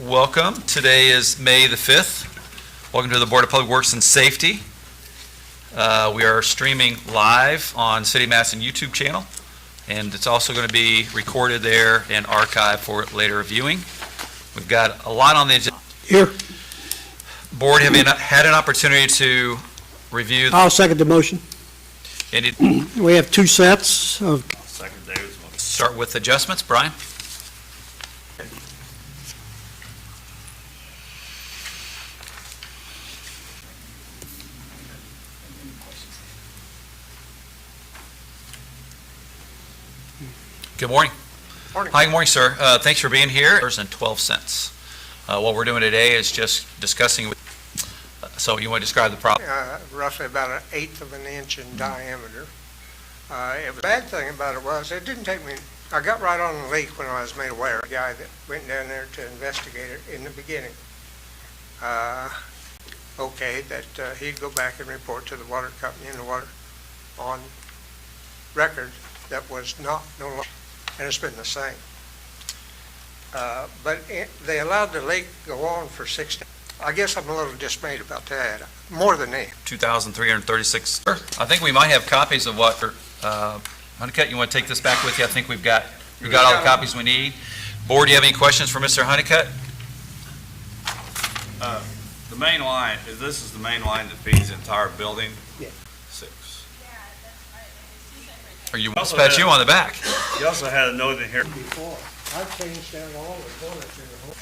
Welcome. Today is May the 5th. Welcome to the Board of Public Works and Safety. We are streaming live on City of Madison YouTube channel, and it's also going to be recorded there and archived for later viewing. We've got a lot on the agenda. Here. Board have had an opportunity to review. I'll second the motion. And it, We have two sets of, Second David's motion. start with adjustments. Brian? Good morning. Morning. Hi, good morning, sir. Thanks for being here. $12. What we're doing today is just discussing. So you want to describe the problem? Roughly about 1/8 of an inch in diameter. The bad thing about it was, it didn't take me, I got right on the leak when I was made aware. A guy that went down there to investigate it in the beginning, okayed that he'd go back and report to the water company and the water on record that was no longer, and it's been the same. But they allowed the leak go on for 6 days. I guess I'm a little dismayed about that, more than any. 2,336. I think we might have copies of what, Honeycutt, you want to take this back with you? I think we've got all the copies we need. Board, do you have any questions for Mr. Honeycutt? The main line, this is the main line that feeds the entire building? Yeah. 6. Or you Also pat had- you on the back? You also had a note in here. Before, I've changed down all the corners in the whole.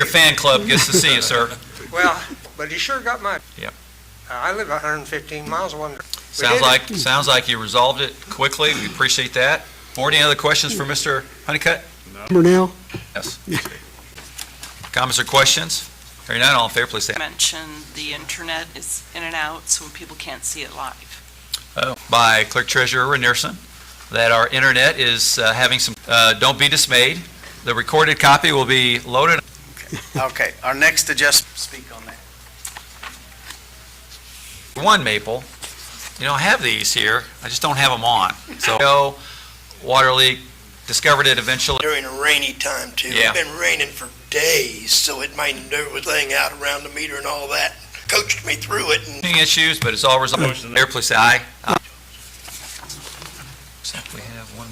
Your fan club gets to see you, sir. Well, but he sure got my. Yep. I live 115 miles away. Sounds like you resolved it quickly. We appreciate that. Board, any other questions for Mr. Honeycutt? number now, Yes. Comments or questions? Hearing none, all in favor, please say aye. Mention the internet is in and out, so people can't see it live. By Clerk Treasurer Renierson, that our internet is having some, don't be dismayed. The recorded copy will be loaded. Okay, our next adjustment, speak on that. One Maple, you know, I have these here, I just don't have them on. So, water leak, discovered it eventually. During a rainy time too. Yeah. It's been raining for days, so it might do everything out around the meter and all that. Coached me through it, and Issues, but it's all resolved. Motion. There, please say aye. Except we have one.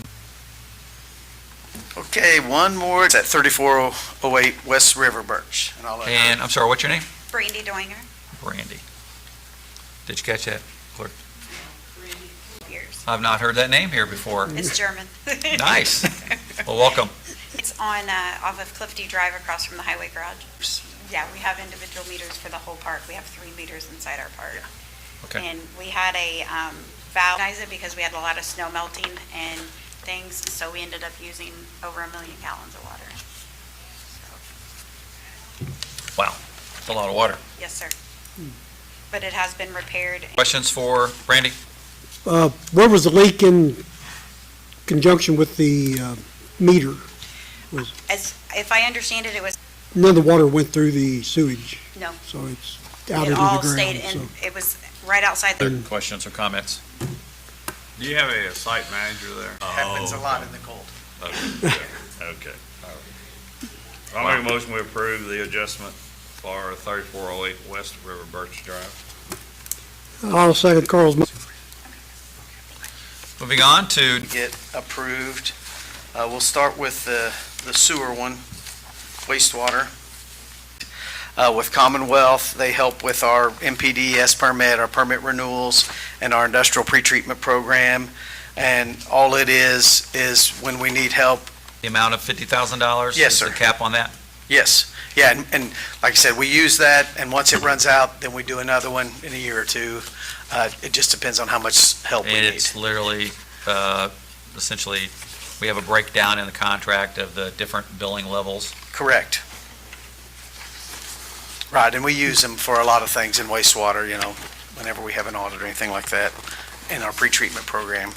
Okay, one more, it's at 3408 West River Birch. And I'll let her- And, I'm sorry, what's your name? Brandy Doinger, Brandy. Did you catch that, Clerk? years. I've not heard that name here before. It's German. Nice. Well, welcome. It's on, off of Clifty Drive across from the highway garage. Yeah, we have individual meters for the whole park. We have 3 meters inside our park. Okay. And we had a valve it because we had a lot of snow melting and things, so we ended up using over 1 million gallons of water. So, Wow, that's a lot of water. yes, sir. But it has been repaired. Questions for Brandy? where was the leak in conjunction with the meter? As, if I understand it, it was, None of the water went through the sewage, no, so it's out it into all the stayed ground. in, So it was right outside the. Questions or comments? Do you have a site manager there? Happens a lot in the cold. Okay. All right. I'll make a motion we approve the adjustment for 3408 West River Birch Drive. I'll second Carl's motion. Moving on to, Get approved. We'll start with the sewer one, wastewater. With Commonwealth, they help with our MPDS permit, our permit renewals, and our industrial pretreatment program. And all it is when we need help. the amount of $50,000? Yes, Is sir. the cap on that? Yes, yeah, and like I said, we use that, and once it runs out, then we do another one in a year or two. It just depends on how much help we And need. it's literally, essentially, we have a breakdown in the contract of the different billing levels. Correct. Right, and we use them for a lot of things in wastewater, you know, whenever we have an audit or anything like that, in our pretreatment program.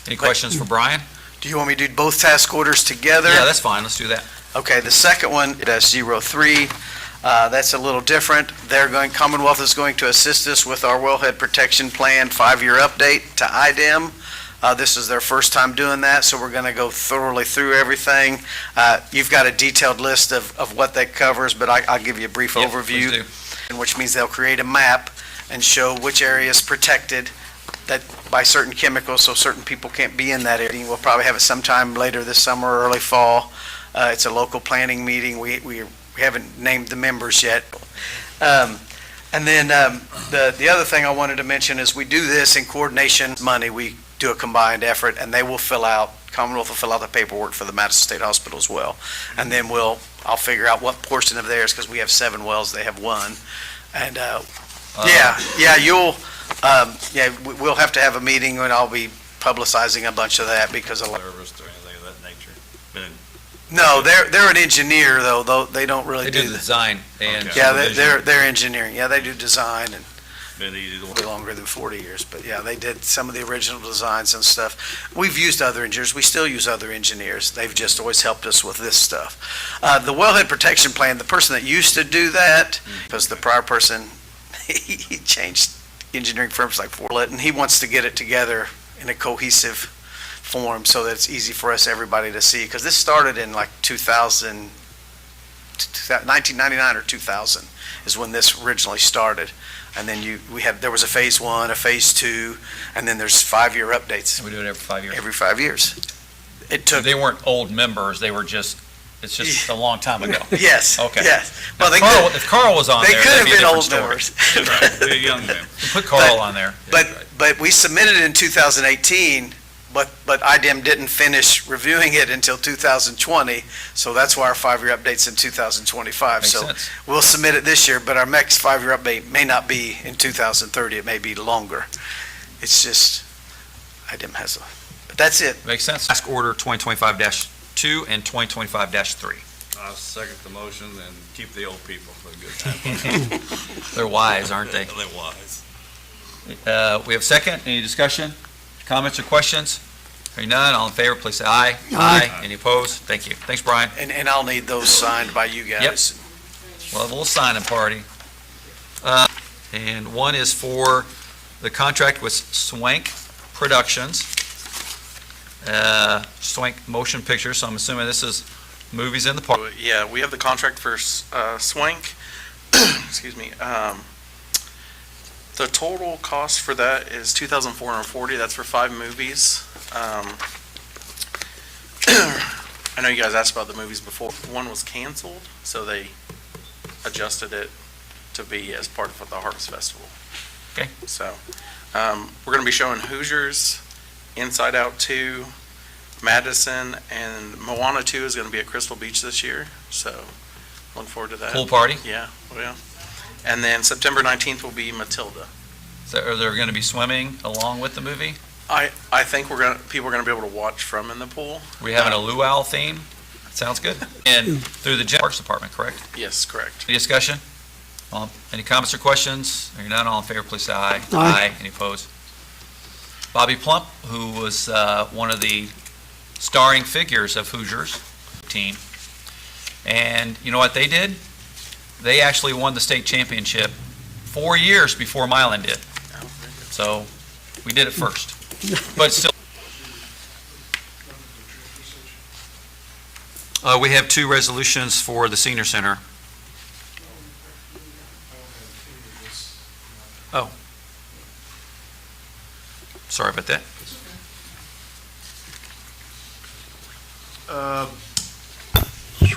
Any questions for Brian? Do you want me to do both task orders together? Yeah, that's fine, let's do that. Okay, the second one, -03, that's a little different. Commonwealth is going to assist us with our wellhead protection plan 5-year update to IDEM. This is their first time doing that, so we're going to go thoroughly through everything. You've got a detailed list of what that covers, but I'll give you a brief Yep, overview. please do. Which means they'll create a map and show which area is protected that by certain chemicals, so certain people can't be in that area. We'll probably have it sometime later this summer or early fall. It's a local planning meeting. We haven't named the members yet. And then the other thing I wanted to mention is we do this in coordination money. We do a combined effort, and they will Commonwealth will fill out the paperwork for the Madison State Hospital as well. And then I'll figure out what portion of theirs, because we have 7 wells, they have 1. And, we'll have to have a meeting, and I'll be publicizing a bunch of that because of. Service or anything of that nature? Been- No, they're an engineer, though they don't really They do do the the. design and Okay. Yeah, supervision. they're engineering. Yeah, they do design and Been easy to be longer than 40 years, but yeah, they did some of the original designs and stuff. We've used other engineers, we still use other engineers, they've just always helped us with this stuff. The wellhead protection plan, the person that used to do that, because the prior person, he changed engineering firms like Forlet, and he wants to get it together in a cohesive form so that it's easy for us, everybody to see, because this started in like 1999 or 2000 is when this originally started. And then there was a phase 1, a phase 2, and then there's 5-year updates We do it every 5 years. every 5 years. It took, They weren't old members, they were it's just a long time ago. yes, Okay. yes. Now, Well, If Carl was on they there, could that'd have be a been different old story. members. Right, they're young men. Put Carl on there. But we submitted it in 2018, but IDEM didn't finish reviewing it until 2020, so that's why our 5-year update's in 2025. Makes So sense. we'll submit it this year, but our next 5-year update may not be in 2030, it may be longer. It's just, IDEM but that's it. Makes sense. Task Order 2025-2 and 2025-3. I'll second the motion and keep the old people for a good time. They're wise, aren't they? They're wise. We have second. Any discussion, comments, or questions? Hearing none, all in favor, please say aye. Aye. Any opposed? Thank you. Thanks, Brian. And I'll need those signed by you guys. We'll have a little signing party. And one is for the contract with Swank Productions. Swank Motion Pictures, so I'm assuming this is movies in the park. Yeah, we have the contract for Swank. Excuse me. The total cost for that is $2,440. That's for 5 movies. I know you guys asked about the movies before. One was canceled, so they adjusted it to be as part of the Harvest Festival. Okay. So, we're going to be showing Hoosiers, Inside Out 2, Madison, and Moana 2 is going to be at Crystal Beach this year, so looking forward to that. Pool party? Yeah, oh yeah. And then September 19th will be Matilda. So are there going to be swimming along with the movie? I think people are going to be able to watch from in the pool. We having a luau theme? Sounds good. And through the Parks Department, correct? Yes, correct. Any discussion? Any comments or questions? Hearing none, all in favor, please say aye. Aye. Any opposed? Bobby Plump, who was one of the starring figures of Hoosiers team. And you know what they did? They actually won the state championship 4 years before Milan did. So we did it first. But still. We have 2 resolutions for the senior center. Oh. Sorry about that.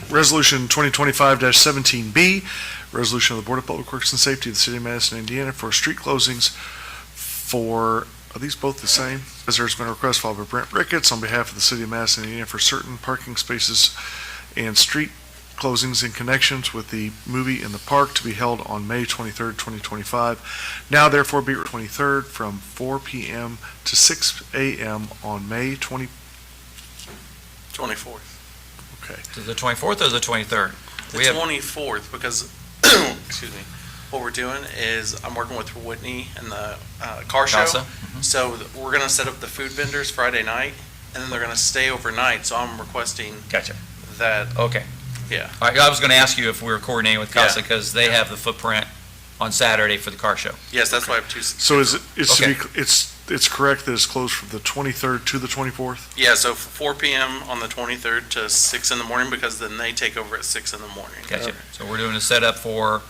Resolution 2025-17B, resolution of the Board of Public Works and Safety of the City of Madison, Indiana for street closings for, are these both the same? As there's been a request filed by Brent Ricketts on behalf of the City of Madison, Indiana for certain parking spaces and street closings in connections with the movie in the park to be held on May 23rd, 2025. Now therefore be 23rd from 4 p.m. to 6 a.m. on May 24th. Okay. Is it the 24th or the 23rd? The We have 24th, because, excuse me, what we're doing is I'm working with Whitney and the car show. Casa. So we're going to set up the food vendors Friday night, and then they're going to stay overnight. So I'm requesting Gotcha. that, Okay. yeah. All right, I was going to ask you if we were coordinating with Casa Yeah. because they have the footprint on Saturday for the car show. Yes, that's why I have 2. So is it, it's to Okay. be, it's, it's correct that it's closed from the 23rd to the 24th? Yeah, so 4 PM on the 23rd to 6 in the morning, because then they take over at 6 in the morning. Gotcha. So we're doing a setup for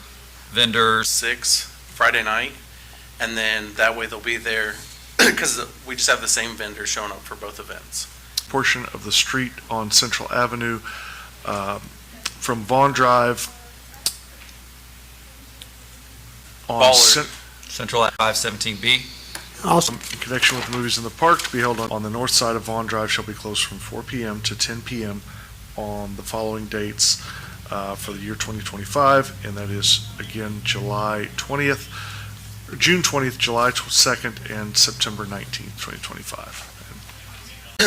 vendors. 6 Friday night, and then that way they'll be there, because we just have the same vendors showing up for both events. Portion of the street on Central Avenue from Vaughn Drive on Ballard. Central Ave 517B. Also, In connection with the movies in the park to be held on the north side of Vaughn Drive shall be closed from 4 PM to 10 PM on the following dates for the year 2025, and that is, again, July 20th, June 20th, July 2nd, and September 19th, 2025.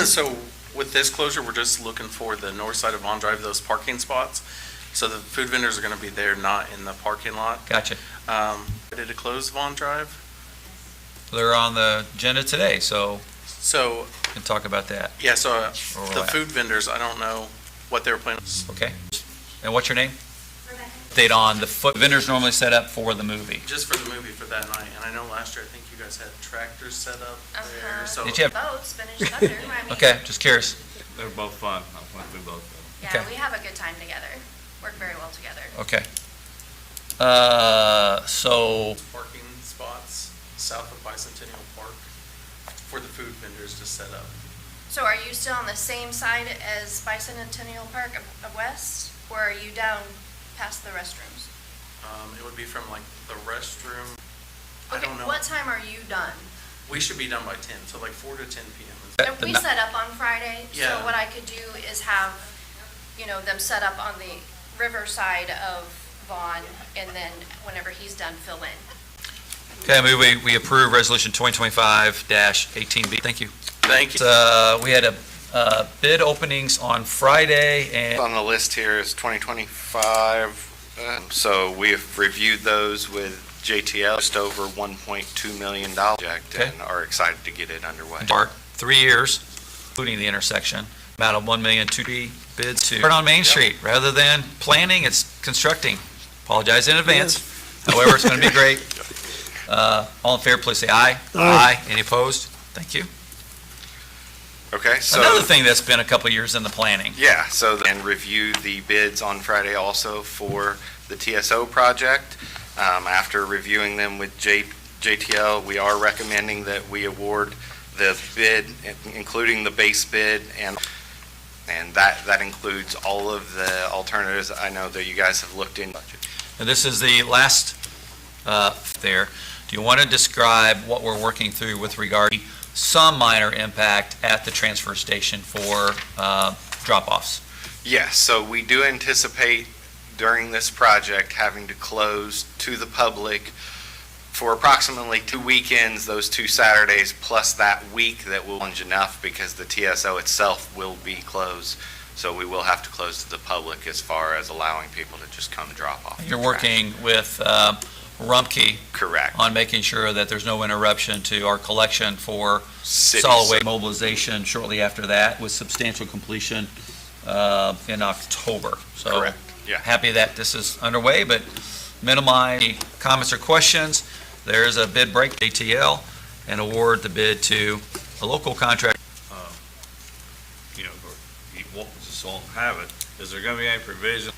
So with this closure, we're just looking for the north side of Vaughn Drive, those parking spots. So the food vendors are going to be there, not in the parking lot. Gotcha. Did it close Vaughn Drive? They're on the agenda today, so So, we can talk about that. yeah, so Where we're the at. food vendors, I don't know what they were planning. Okay. And what's your name? Date on the foot vendors normally set up for the movie. Just for the movie for that night. And I know last year, I think you guys had tractors set up there, so. Did you have? Boats finished thunder. I mean, Okay, just curious. They're both fun. I went through both of them. Yeah, Okay. we have a good time together. Work very well together. Okay. So Parking spots south of Bicentennial Park for the food vendors to set up. So are you still on the same side as Bicentennial Park of West, or are you down past the restrooms? It would be from like the restroom. I Okay, don't know. what time are you done? We should be done by 10, so like 4 to 10 PM. And we set up on Friday, so Yeah. what I could do is have, them set up on the river side of Vaughn, and then whenever he's done, fill in. Okay, I move we approve Resolution 2025-18B. Thank you. Thank you. We had a bid openings on Friday, and On the list here is 2025, so we have reviewed those with JTL, just over $1.2 million project, Okay. and are excited to get it underway. Park, 3 years, including the intersection, amount of $1,200,000 bids to start on Main Street. Rather than planning, it's constructing. Apologize in advance. However, it's going to be great. All in favor, please say aye. Aye. Any opposed? Thank you. Okay, so. Another thing that's been a couple years in the planning. Yeah, and review the bids on Friday also for the TSO project. After reviewing them with JTL, we are recommending that we award the bid, including the base bid, and that includes all of the alternatives I know that you guys have looked in. And this is the last there. Do you want to describe what we're working through with regard to some minor impact at the transfer station for drop-offs? Yes, so we do anticipate during this project having to close to the public for approximately 2 weekends, those 2 Saturdays, plus that week that will change enough because the TSO itself will be closed. So we will have to close to the public as far as allowing people to just come drop off. You're working with Rumpke Correct. on making sure that there's no interruption to our collection for Cities. solid waste mobilization shortly after that, with substantial completion in October. So Correct, yeah. happy that this is underway, but minimize any comments or questions. There's a bid break, ATL, and award the bid to a local contractor. You just won't have it. Is there gonna be any provision?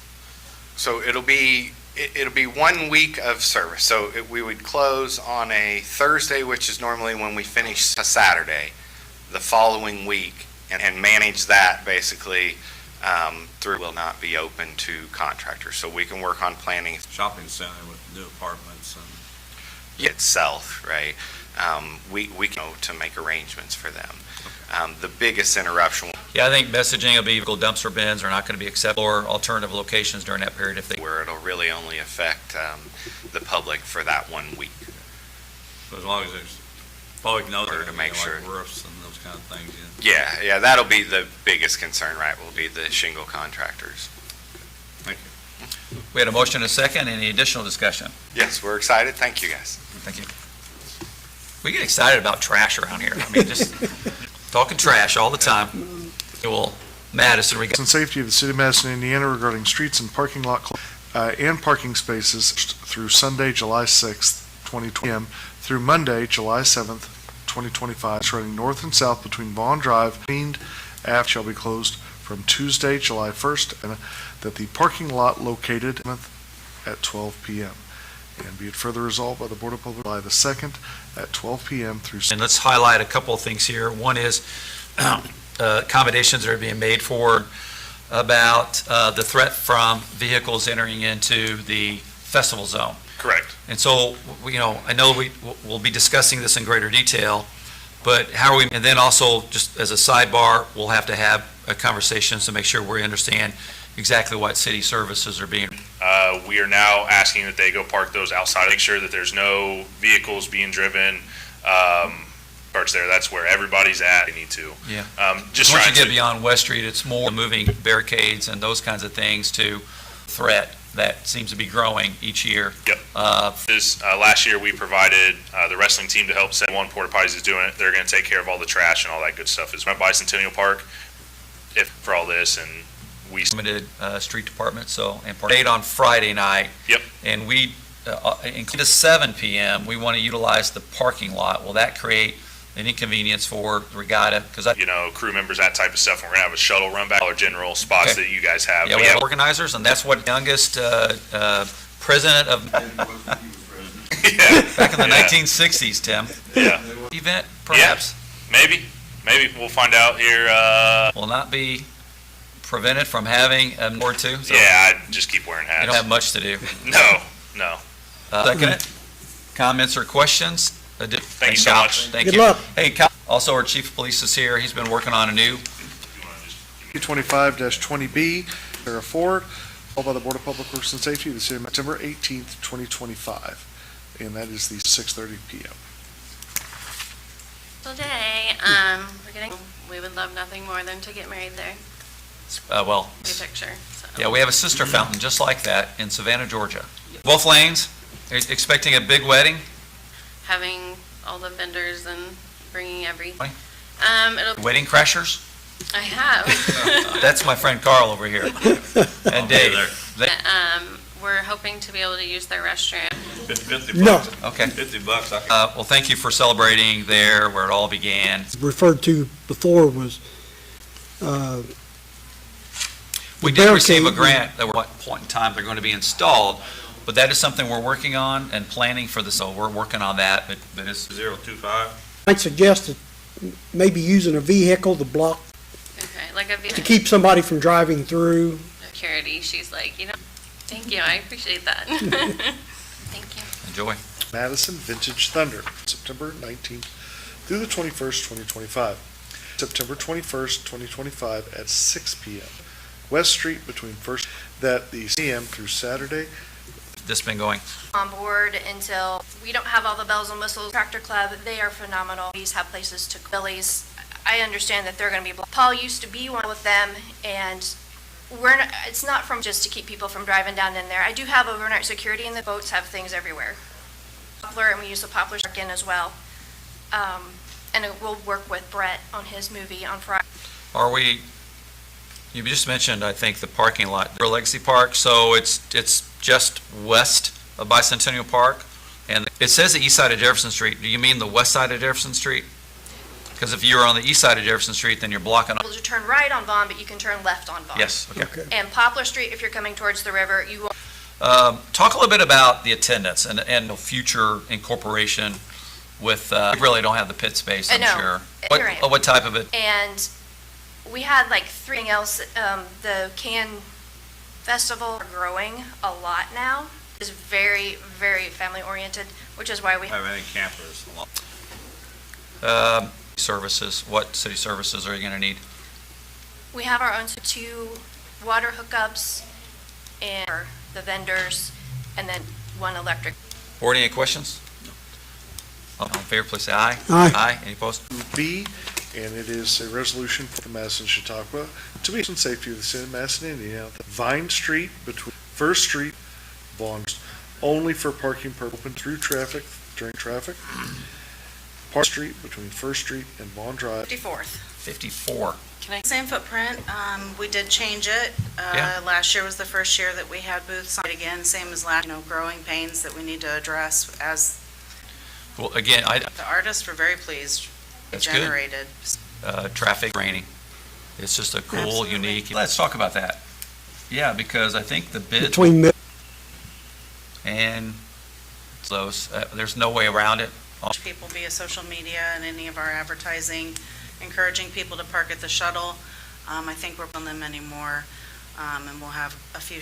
So it'll be 1 week of service. So we would close on a Thursday, which is normally when we finish a Saturday, the following week, and manage that basically through will not be open to contractors. So we can work on planning Shopping center with new apartments and. itself, right? We can go to make arrangements for them. The biggest interruption Yeah, I think messaging will be vehicle dumpster bins are not going to be accepted, or alternative locations during that period if they. where it'll really only affect the public for that 1 week. As long as there's public knows, To make like sure. roofs and those kind of things, Yeah, that'll be the biggest concern, right? Will be the shingle contractors. Thank you. We had a motion and a second. Any additional discussion? Yes, we're excited. Thank you, guys. Thank you. We get excited about trash around here. I mean, just talking trash all the time. Well, Madison, we got. And safety of the city of Madison, Indiana regarding streets and parking lot and parking spaces through Sunday, July 6th, 2020, through Monday, July 7th, 2025, running north and south between Vaughn Drive and Ave shall be closed from Tuesday, July 1st, and that the parking lot located at 12 p.m. And be it further resolved by the Board of Public July the 2nd at 12 p.m. through. And let's highlight a couple of things here. One is accommodations that are being made for about the threat from vehicles entering into the festival zone. Correct. And so, I know we'll be discussing this in greater detail, but how are we, and then also, just as a sidebar, we'll have to have a conversation to make sure we understand exactly what city services are being. We are now asking that they go park those outside, make sure that there's no vehicles being driven, parts there. That's where everybody's at. They need to. Yeah. Just Once trying you get to, beyond West Street, it's more moving barricades and those kinds of things to threat that seems to be growing each year. Yep. Last year, we provided the wrestling team to help set one porta potties is doing it. They're going to take care of all the trash and all that good stuff. It's my Bicentennial Park for all this, and we Limited street department, and parade on Friday night. Yep. And we, include to 7 p.m., we want to utilize the parking lot. Will that create an inconvenience for the regatta? Because crew members, that type of stuff. We're going to have a shuttle run back, Dollar General spots Okay. that you guys have. Yeah, But we have organizers, and that's what youngest president of, back in the 1960s, Tim. Yeah. Event, perhaps, Maybe we'll find out here. will not be prevented from having a more two. So Yeah, I just keep wearing hats. You don't have much to do. No. Second it. Comments or questions? Thank you so much. Thank Good you. luck. Hey, also our chief of police is here. He's been working on a new 25-20B, Sarah Ford, all by the Board of Public Works and Safety, the city of September 18th, 2025, and that is the 6:30 p.m. Today, we would love nothing more than to get married there. well, Your picture, so. yeah, we have a sister fountain just like that in Savannah, Georgia. Both lanes, expecting a big wedding. Having all the vendors and bringing everything. Right. Wedding crashers. I have. That's my friend Carl over here. And Dave. We're hoping to be able to use their restroom. 50 No. bucks. Okay. 50 bucks. Well, thank you for celebrating there where it all began. Referred to before was, We did receive a barricade- grant at what point in time they're going to be installed, but that is something we're working on and planning for so we're working on that, but it's 025. I'd suggest that maybe using a vehicle to block, Okay, like a to keep somebody from driving through. security, she's like, thank you, I appreciate that. Thank you. enjoy. Madison Vintage Thunder, September 19th through the 21st, 2025. September 21st, 2025 at 6 p.m. West Street between First, that the CM through Saturday. This been going. On board until we don't have all the bells and whistles. Tractor Club, they are phenomenal. These have places to Billy's. I understand that they're going to be. And used to be one with them, and it's not from just to keep people from driving down in there. I do have overnight security, and the boats have things everywhere. Poplar, and we use the Poplar Shark in as well. And we'll work with Brett on his movie on Friday. You just mentioned, I think, the parking lot for Legacy Park, so it's just west of Bicentennial Park, and it says the east side of Jefferson Street. Do you mean the west side of Jefferson Street? Because if you're on the east side of Jefferson Street, then you're blocking. Able to turn right on Vaughn, but you can turn left on Vaughn. Yes, okay. And Poplar Street, if you're coming towards the river, you will. Talk a little bit about the attendance and the future incorporation with, we really don't have the pit space, I'm No, sure. you're right. What type of it? And we had like three else. The Can Festival are growing a lot now. It's very, very family oriented, which is why we Have any campers? Services, what city services are you gonna need? we have our own 2 water hookups and the vendors, and then 1 electric. Board, any questions? All in favor, please say aye. Aye. Aye, any opposed? B, and it is a resolution for the Madison Chautauqua to be in safety of the city of Madison, Indiana. Vine Street between First Street, Vaughn, only for parking open through traffic during traffic. Park Street between First Street and Vaughn Drive. 54th. 54. Same footprint, we did change it. Yeah. Last year was the first year that we had booths on it again, same as last, growing pains that we need to address as. Well, again, The artists were very pleased. It That's good. generated. traffic training. It's just a cool, Absolutely. unique, let's talk about that. Yeah, because I think the bid Between, and those, there's no way around it. People via social media and any of our advertising, encouraging people to park at the shuttle. I think we're on them anymore, and we'll have a few